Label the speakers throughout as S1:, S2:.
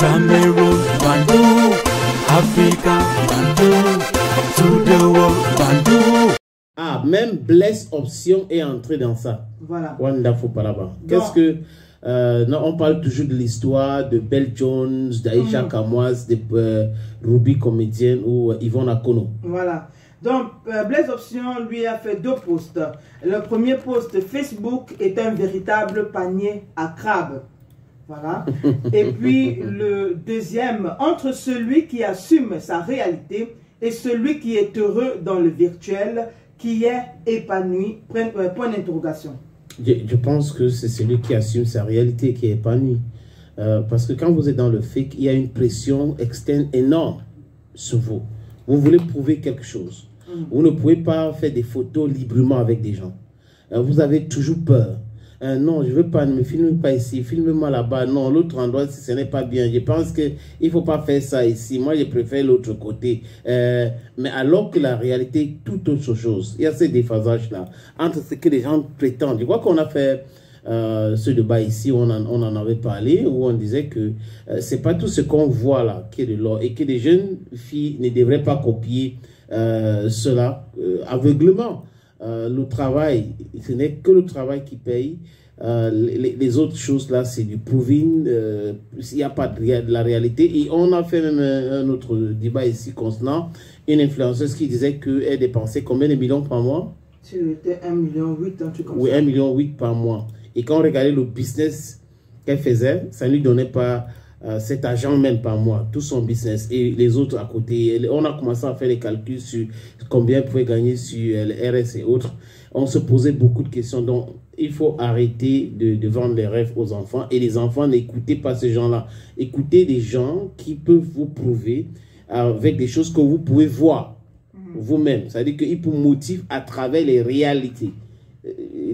S1: Cameroon, Bandung, Africa, Bandung, to the world, Bandung.
S2: Ah, même Bless Option est entré dans ça.
S3: Voilà.
S2: Wonderful Palaba. Qu'est-ce que... non, on parle toujours de l'histoire de Belle Jones, d'Aïcha Kamoise, de Ruby Comédienne ou Yvonne Akono.
S3: Voilà. Donc, Blaise Option lui a fait 2 posts. Le premier post Facebook est un véritable panier à crabes. Voilà. Et puis, le deuxième, entre celui qui assume sa réalité et celui qui est heureux dans le virtuel, qui est épanoui, point d'interrogation.
S2: Je pense que c'est celui qui assume sa réalité qui est épanoui. Parce que quand vous êtes dans le fake, il y a une pression externe énorme sur vous. Vous voulez prouver quelque chose. Vous ne pouvez pas faire des photos librement avec des gens. Vous avez toujours peur. Non, je ne veux pas, ne me filme pas ici, filme-moi là-bas. Non, l'autre endroit, ce n'est pas bien. Je pense qu'il ne faut pas faire ça ici. Moi, je préfère l'autre côté. Mais alors que la réalité est tout autre chose. Il y a ces déphasages-là entre ce que les gens prétendent. Je crois qu'on a fait ce débat ici, on en avait parlé, où on disait que c'est pas tout ce qu'on voit là qui est de l'or et que les jeunes filles ne devraient pas copier cela aveuglement. Le travail, ce n'est que le travail qui paye. Les autres choses là, c'est du proving. Il n'y a pas de la réalité. Et on a fait même un autre débat ici concernant une influenceuse qui disait qu'elle dépensait combien de millions par mois?
S3: C'était 1,8 million, un truc comme ça.
S2: Oui, 1,8 million par mois. Et quand on regardait le business qu'elle faisait, ça ne lui donnait pas cet argent même par mois, tout son business et les autres à côté. On a commencé à faire les calculs sur combien elle pouvait gagner sur le RS et autres. On se posait beaucoup de questions. Donc, il faut arrêter de vendre les rêves aux enfants. Et les enfants, n'écoutez pas ces gens-là. Écoutez des gens qui peuvent vous prouver avec des choses que vous pouvez voir vous-même. C'est-à-dire qu'ils vous motivent à travers les réalités,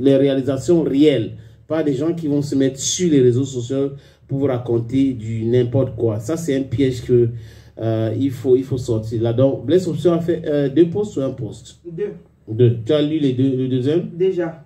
S2: les réalisations réelles. Pas des gens qui vont se mettre sur les réseaux sociaux pour vous raconter du n'importe quoi. Ça, c'est un piège que il faut sortir. Là, donc, Blaise Option a fait 2 posts ou 1 post?
S3: 2.
S2: 2. Tu as lu les deux, le deuxième?
S3: Déjà.